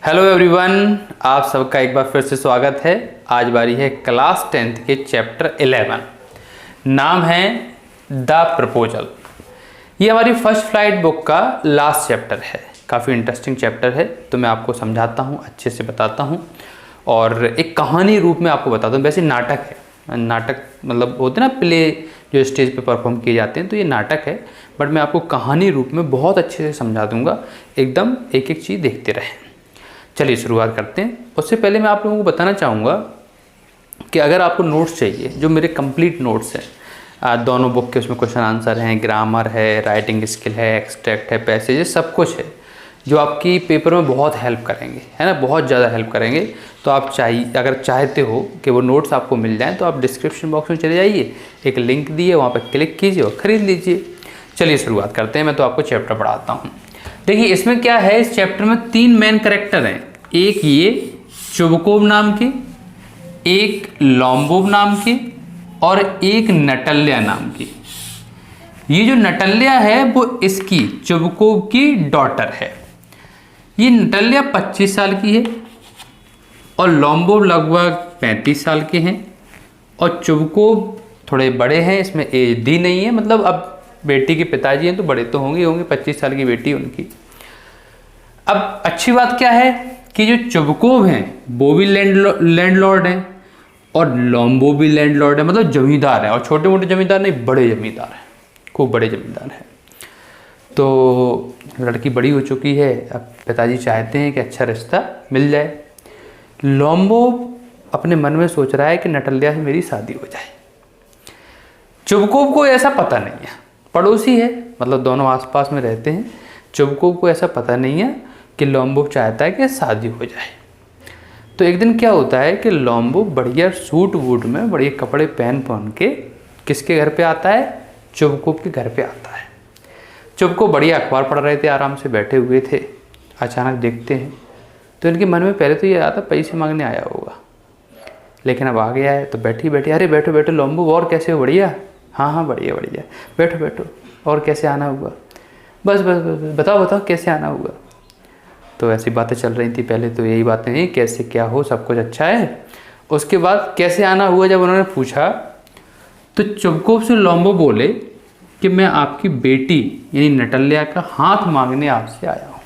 Hello everyone, आप सबका एक बार फिर से स्वागत है। आज बारी है क्लास 10th के चैप्टर 11। नाम है द प्रपोजल। ये हमारी फर्स्ट फ्लाइट बुक का लास्ट चैप्टर है। काफ़ी इंटरेस्टिंग चैप्टर है, तो मैं आपको समझाता हूँ, अच्छे से बताता हूँ और एक कहानी रूप में आपको बताता हूँ। वैसे नाटक है, नाटक मतलब होते हैं ना प्ले जो स्टेज पे परफॉर्म किए जाते हैं, तो ये नाटक है, बट मैं आपको कहानी रूप में बहुत अच्छे से समझा दूंगा। एकदम एक एक चीज़ देखते रहें। चलिए शुरुआत करते हैं। उससे पहले मैं आप लोगों को बताना चाहूँगा कि अगर आपको नोट्स चाहिए, जो मेरे कंप्लीट नोट्स हैं, दोनों बुक के, उसमें क्वेश्चन आंसर हैं, ग्रामर है, राइटिंग स्किल है, एक्सट्रैक्ट है, पैसेज, सब कुछ है जो आपकी पेपर में बहुत हेल्प करेंगे, है ना, बहुत ज़्यादा हेल्प करेंगे। तो आप अगर चाहते हो कि वो नोट्स आपको मिल जाएँ तो आप डिस्क्रिप्शन बॉक्स में चले जाइए, एक लिंक दिए, वहाँ पर क्लिक कीजिए और ख़रीद लीजिए। चलिए शुरुआत करते हैं। मैं तो आपको चैप्टर पढ़ाता हूँ। देखिए इसमें क्या है, इस चैप्टर में 3 मेन कैरेक्टर हैं। एक ये चुबकोव नाम के, एक लॉम्बोव नाम के और एक नटल्या नाम की। ये जो नटल्या है वो इसकी चुबकोव की डॉटर है। ये नटल्या 25 साल की है और लॉम्बोव लगभग 35 साल के हैं और चुबकोव थोड़े बड़े हैं। इसमें एज दी नहीं है, मतलब अब बेटी के पिताजी हैं तो बड़े तो होंगे 25 साल की बेटी उनकी। अब अच्छी बात क्या है कि जो चुबकोव हैं वो भी लैंडलॉर्ड हैं और लॉम्बो भी लैंडलॉर्ड है, मतलब जमींदार है, और छोटे मोटे जमींदार नहीं, बड़े जमींदार हैं, खूब बड़े जमींदार हैं। तो लड़की बड़ी हो चुकी है, अब पिताजी चाहते हैं कि अच्छा रिश्ता मिल जाए। लॉम्बो अपने मन में सोच रहा है कि नटल्या से मेरी शादी हो जाए। चुबकोव को ऐसा पता नहीं है, पड़ोसी है, मतलब दोनों आसपास में रहते हैं। चुबकोव को ऐसा पता नहीं है कि लॉम्बो चाहता है कि शादी हो जाए। तो एक दिन क्या होता है कि लॉम्बो बढ़िया सूट वूट में बढ़िया कपड़े पहन के किसके घर पे आता है, चुबकोव के घर पे आता है। चुबकोव बढ़िया अखबार पढ़ रहे थे, आराम से बैठे हुए थे। अचानक देखते हैं तो इनके मन में पहले तो ये आता पैसे मांगने आया होगा, लेकिन अब आ गया है तो बैठी बैठी, अरे बैठो बैठो लॉम्बो, और कैसे हो, बढ़िया, हाँ बढ़िया बढ़िया, बैठो बैठो, और कैसे आना हुआ, बस बस बस बताओ बताओ कैसे आना हुआ। तो ऐसी बातें चल रही थी। पहले तो यही बातें हैं, कैसे क्या हो, सब कुछ अच्छा है। उसके बाद कैसे आना हुआ जब उन्होंने पूछा तो चुबकोव से लॉम्बो बोले कि मैं आपकी बेटी यानी नटल्या का हाथ मांगने आपसे आया हूँ।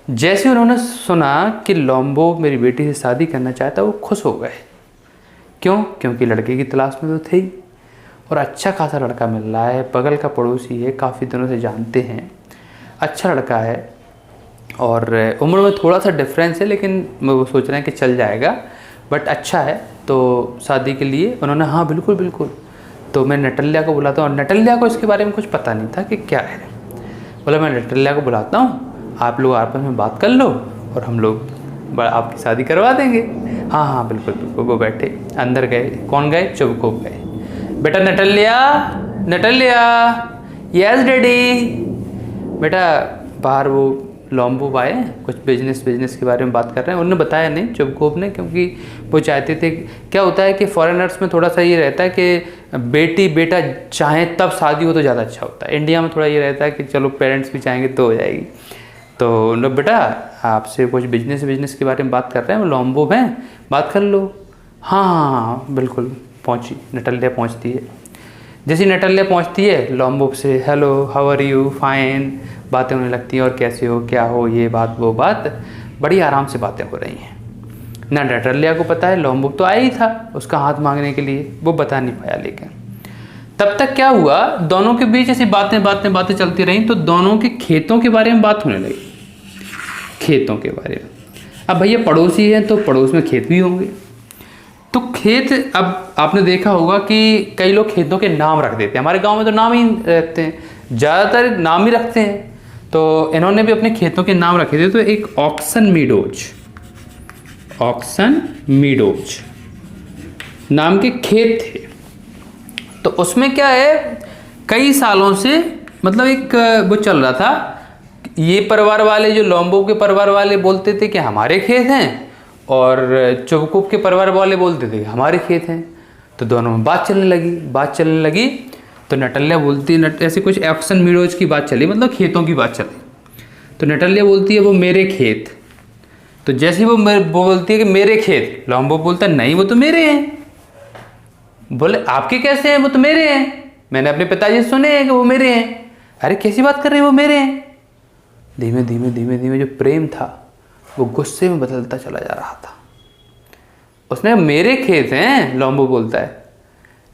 जैसे उन्होंने सुना कि लॉम्बो मेरी बेटी से शादी करना चाहता, वो खुश हो गए। क्यों? क्योंकि लड़के की तलाश में तो थे ही और अच्छा खासा लड़का मिल रहा है, बगल का पड़ोसी है, काफ़ी दिनों से जानते हैं, अच्छा लड़का है और उम्र में थोड़ा सा डिफरेंस है, लेकिन वो सोच रहे हैं कि चल जाएगा, बट अच्छा है। तो शादी के लिए उन्होंने हाँ बिल्कुल बिल्कुल, तो मैं नटल्या को बुलाता हूँ। और नटल्या को इसके बारे में कुछ पता नहीं था कि क्या है। बोला मैं नटल्या को बुलाता हूँ, आप लोग आपस में बात कर लो और हम लोग आपकी शादी करवा देंगे। हाँ बिल्कुल बिल्कुल। वो बैठे, अंदर गए, कौन गए, चुबकोव गए। बेटा नटल्या, नटल्या, यस डैडी। बेटा बाहर वो लॉम्बो आए, कुछ बिजनेस के बारे में बात कर रहे हैं। उन्होंने बताया नहीं चुबकोव ने, क्योंकि वो चाहते थे, क्या होता है कि फॉरेनर्स में थोड़ा सा ये रहता है कि बेटी बेटा चाहें तब शादी हो तो ज़्यादा अच्छा होता है। इंडिया में थोड़ा ये रहता है कि चलो पेरेंट्स भी चाहेंगे तो हो जाएगी। तो उन्होंने बेटा आपसे कुछ बिजनेस के बारे में बात कर रहे हैं, वो लॉम्बो हैं, बात कर लो। हाँ बिल्कुल। पहुँची नटल्या, पहुँचती है। जैसे नटल्या पहुँचती है, लॉम्बो से hello how are you, fine, बातें होने लगती हैं, और कैसे हो, क्या हो, ये बात वो बात, बड़ी आराम से बातें हो रही हैं। ना नटल्या को पता है, लॉम्बो तो आया ही था उसका हाथ मांगने के लिए, वो बता नहीं पाया। लेकिन तब तक क्या हुआ, दोनों के बीच ऐसी बातें चलती रहीं, तो दोनों के खेतों के बारे में बात होने लगी, खेतों के बारे में। अब भैया पड़ोसी हैं तो पड़ोस में खेत भी होंगे, तो खेत, अब आपने देखा होगा कि कई लोग खेतों के नाम रख देते हैं। हमारे गांव में तो नाम ही रखते हैं, ज़्यादातर नाम ही रखते हैं। तो इन्होंने भी अपने खेतों के नाम रखे थे। तो एक ऑक्सन मीडोज नाम के खेत थे। तो उसमें क्या है, कई सालों से मतलब एक वो चल रहा था, ये परिवार वाले, जो लॉम्बो के परिवार वाले बोलते थे कि हमारे खेत हैं, और चुबकोव के परिवार वाले बोलते थे कि हमारे खेत हैं। तो दोनों में बात चलने लगी। तो नटल्या बोलती है, ऐसे कुछ ऑक्सन मीडोज की बात चली, मतलब खेतों की बात चली। तो नटल्या बोलती है वो मेरे खेत, तो जैसे ही वो बोलती है कि मेरे खेत, लॉम्बो बोलता है नहीं वो तो मेरे हैं। बोले आपके कैसे हैं, वो तो मेरे हैं, मैंने अपने पिताजी से सुने हैं कि वो मेरे हैं। अरे कैसी बात कर रहे हैं, वो मेरे हैं। धीमे धीमे धीमे धीमे जो प्रेम था वो गुस्से में बदलता चला जा रहा था। उसने मेरे खेत हैं, लॉम्बो बोलता है।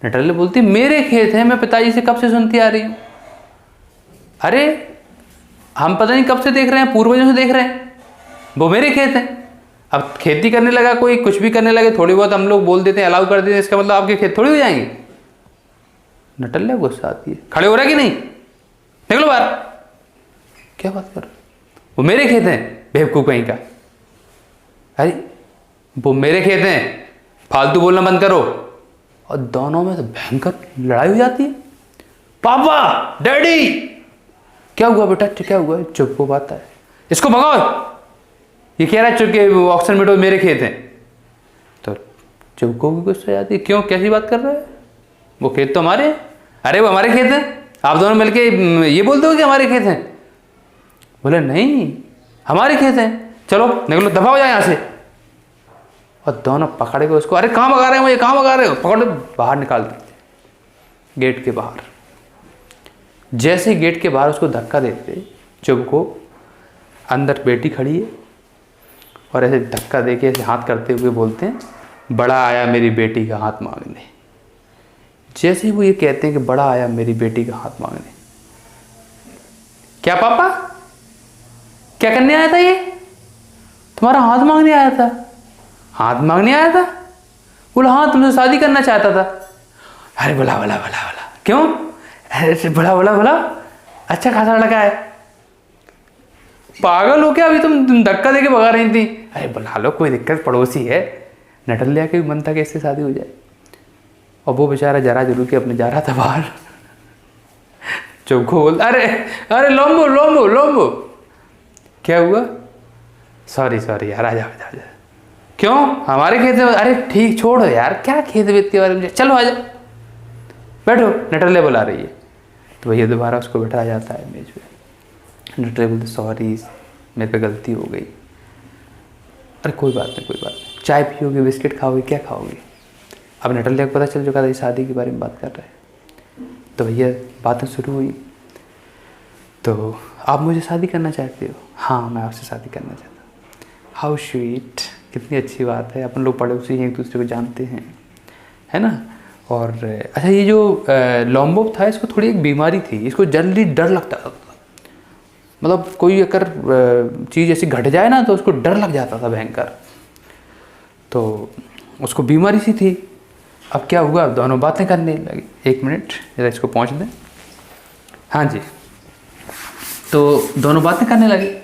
नटल्ले बोलती मेरे खेत हैं, मैं पिताजी से कब से सुनती आ रही हूँ। अरे हम पता नहीं कब से देख रहे हैं, पूर्वजों से देख रहे हैं, वो मेरे खेत हैं। अब खेती करने लगा कोई, कुछ भी करने लगे, थोड़ी बहुत हम लोग बोल देते हैं, अलाउ कर देते हैं, इसका मतलब आपके खेत थोड़ी हो जाएंगे। नटल्ले गुस्सा आती है, खड़े हो रहा है कि नहीं, निकलो बाहर। क्या बात कर रहे हो, वो मेरे खेत हैं बेवकूफ कहीं का। अरे वो मेरे खेत हैं, फालतू बोलना बंद करो। और दोनों में तो भयंकर लड़ाई हो जाती है। पापा, डैडी, क्या हुआ बेटा, क्या हुआ। चुप को बात है, इसको भगाओ, ये कह रहा है चुप के ऑक्सीजन मीटर मेरे खेत हैं। तो चुप को भी गुस्सा आ जाती है, क्यों कैसी बात कर रहे हैं, वो खेत तो हमारे हैं। अरे वो हमारे खेत हैं, आप दोनों मिलके ये बोल दो कि हमारे खेत हैं। बोले नहीं हमारे खेत हैं, चलो निकलो, दफा हो जाए यहाँ से। और दोनों पकड़े गए उसको, अरे कहाँ भगा रहे हो मुझे, कहाँ भगा रहे हो, पकड़ बाहर निकाल देते गेट के बाहर। जैसे ही गेट के बाहर उसको धक्का देते, चुप को अंदर बेटी खड़ी है और ऐसे धक्का देके ऐसे हाथ करते हुए बोलते हैं बड़ा आया मेरी बेटी का हाथ मांगने। जैसे ही वो ये कहते हैं कि बड़ा आया मेरी बेटी का हाथ मांगने, क्या पापा क्या करने आया था, ये तुम्हारा हाथ मांगने आया था। हाथ मांगने आया था, बोला हाँ तुमसे शादी करना चाहता था। अरे बोला बोला बोला बोला, क्यों, अरे बोला बोला बोला, अच्छा खासा लड़का है। पागल हो क्या, अभी तुम धक्का देके भगा रही थी। अरे बुला लो, कोई दिक्कत, पड़ोसी है। नटल्लिया के भी मन था कि इससे शादी हो जाए, और वो बेचारा जरा जरूर के अपने जा रहा था बाहर। चुप को बोल, अरे अरे लोम्बो लोम्बो लोम्बो, क्या हुआ, सॉरी सॉरी यार, आ जा। क्यों हमारे खेत में, अरे ठीक छोड़ो यार, क्या खेत वेत के बारे में, चलो आ जाओ बैठो, नटल्ले बुला रही है। तो भैया दोबारा उसको बैठाया जाता है मेज पे। नटल्ले बोलते सॉरी मेरे पे गलती हो गई। अरे कोई बात नहीं कोई बात नहीं, चाय पियोगे, बिस्किट खाओगे, क्या खाओगे। अब नटल्ले को पता चल चुका था ये शादी के बारे में बात कर रहे हैं। तो भैया बातें शुरू हुई, तो आप मुझे शादी करना चाहते हो। हाँ मैं आपसे शादी करना चाहता हूँ। हाउ स्वीट, कितनी अच्छी बात है, अपन लोग पड़ोसी हैं, एक दूसरे को जानते हैं, है ना। और अच्छा ये जो लॉम्बो था, इसको थोड़ी एक बीमारी थी, इसको जल्दी डर लगता था। मतलब कोई अगर चीज़ ऐसी घट जाए ना तो उसको डर लग जाता था भयंकर, तो उसको बीमारी सी थी। अब क्या हुआ, दोनों बातें करने लगी। एक मिनट जरा इसको पहुँच दें। हाँ जी, तो दोनों बातें करने लगे।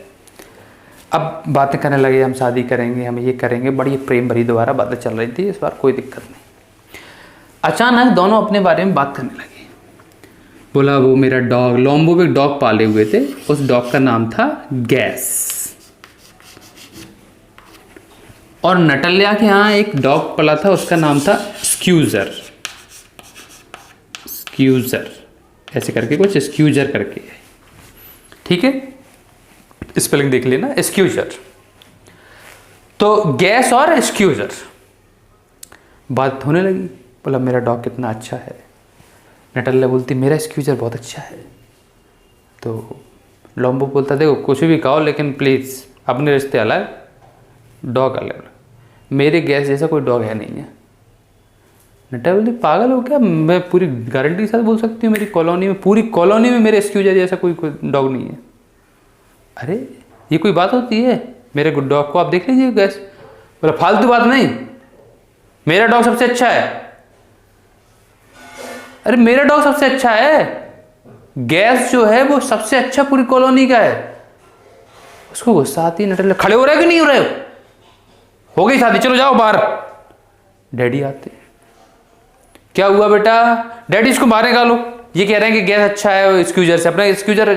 अब बातें करने लगे, हम शादी करेंगे, हम ये करेंगे, बड़ी प्रेम भरी दोबारा बातें चल रही थी, इस बार कोई दिक्कत नहीं। अचानक दोनों अपने बारे में बात करने लगे। बोला वो मेरा डॉग, लॉम्बो भी डॉग पाले हुए थे, उस डॉग का नाम था गैस। और नटल्लिया के यहाँ एक डॉग पला था, उसका नाम था स्क्यूजर। स्क्यूजर ऐसे करके कुछ, स्क्यूजर करके है, ठीक है, स्पेलिंग देख लेना, स्क्यूजर। तो गैस और स्क्यूजर बात होने लगी। बोला मेरा डॉग कितना अच्छा है। नटल्ला बोलती मेरा स्क्यूजर बहुत अच्छा है। तो लॉम्बो बोलता देखो कुछ भी कहो लेकिन प्लीज़ अपने रिश्ते अलग, डॉग अलग, मेरे गैस जैसा कोई डॉग है नहीं है। नटल्ला बोलती पागल हो क्या, मैं पूरी गारंटी के साथ बोल सकती हूँ मेरी कॉलोनी में, पूरी कॉलोनी में मेरे स्क्यूजर जैसा कोई डॉग नहीं है। अरे ये कोई बात होती है, मेरे गुड डॉग को आप देख लीजिए गैस। बोला फालतू बात नहीं, मेरा डॉग सबसे अच्छा है। अरे मेरा डॉग सबसे अच्छा है, गैस जो है वो सबसे अच्छा पूरी कॉलोनी का है। उसको गुस्सा आती है। नटल्ला खड़े हो रहे हो कि नहीं हो रहे हो गई शादी, चलो जाओ बाहर। डैडी आते, क्या हुआ बेटा, डैडी इसको बाहर निकालो, ये कह रहे हैं कि गैस अच्छा है स्क्यूजर से, अपना स्क्यूजर।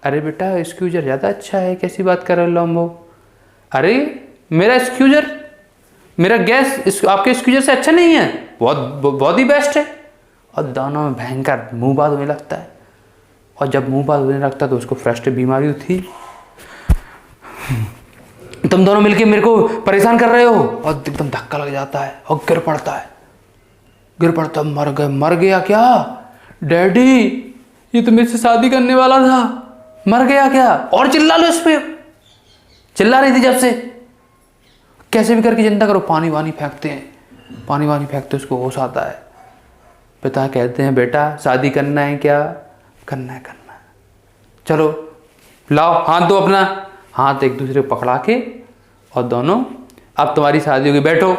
अरे बेटा स्क्यूजर ज़्यादा अच्छा है, कैसी बात कर रहे हो लॉम्बो। अरे मेरा स्क्यूजर, मेरा गैस आपके स्क्यूजर से अच्छा नहीं है, बहुत ही बेस्ट है। और दोनों में भयंकर मुँह बात होने लगता है। और जब मुँह बात होने लगता है तो उसको फ्रस्ट बीमारी थी। तुम दोनों मिलके मेरे को परेशान कर रहे हो। और एकदम धक्का लग जाता है और गिर पड़ता है, मर गया क्या डैडी, ये तो मेरे से शादी करने वाला था, मर गया क्या। और चिल्ला लो इस पे, चिल्ला रही थी जब से। कैसे भी करके जिंदा करो। पानी वानी फेंकते हैं, पानी वानी फेंकते उसको होश आता है। पिता कहते हैं बेटा शादी करना है क्या, करना है, चलो लाओ हाथ दो अपना। हाथ एक दूसरे को पकड़ा के और दोनों अब तुम्हारी शादी होगी, बैठो।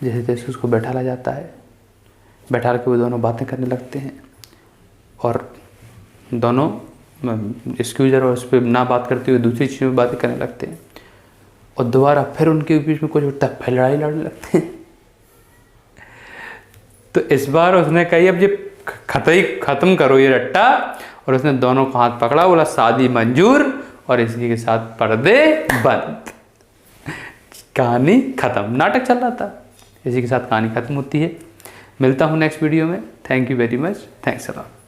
जैसे जैसे उसको बैठाला जाता है, बैठा के वो दोनों बातें करने लगते हैं और दोनों एक्सक्यूजर और उस पर ना बात करते हुए दूसरी चीज़ों में बातें करने लगते हैं। और दोबारा फिर उनके बीच में कुछ होता है, फिर लड़ाई लड़ने लगते हैं। तो इस बार उसने कही अब ये खत्म करो ये रट्टा, और उसने दोनों का हाथ पकड़ा, बोला शादी मंजूर, और इसी के साथ पर्दे बंद। कहानी खत्म, नाटक चल रहा था, इसी के साथ कहानी खत्म होती है। मिलता हूँ नेक्स्ट वीडियो में। Thank you very much, thanks a lot.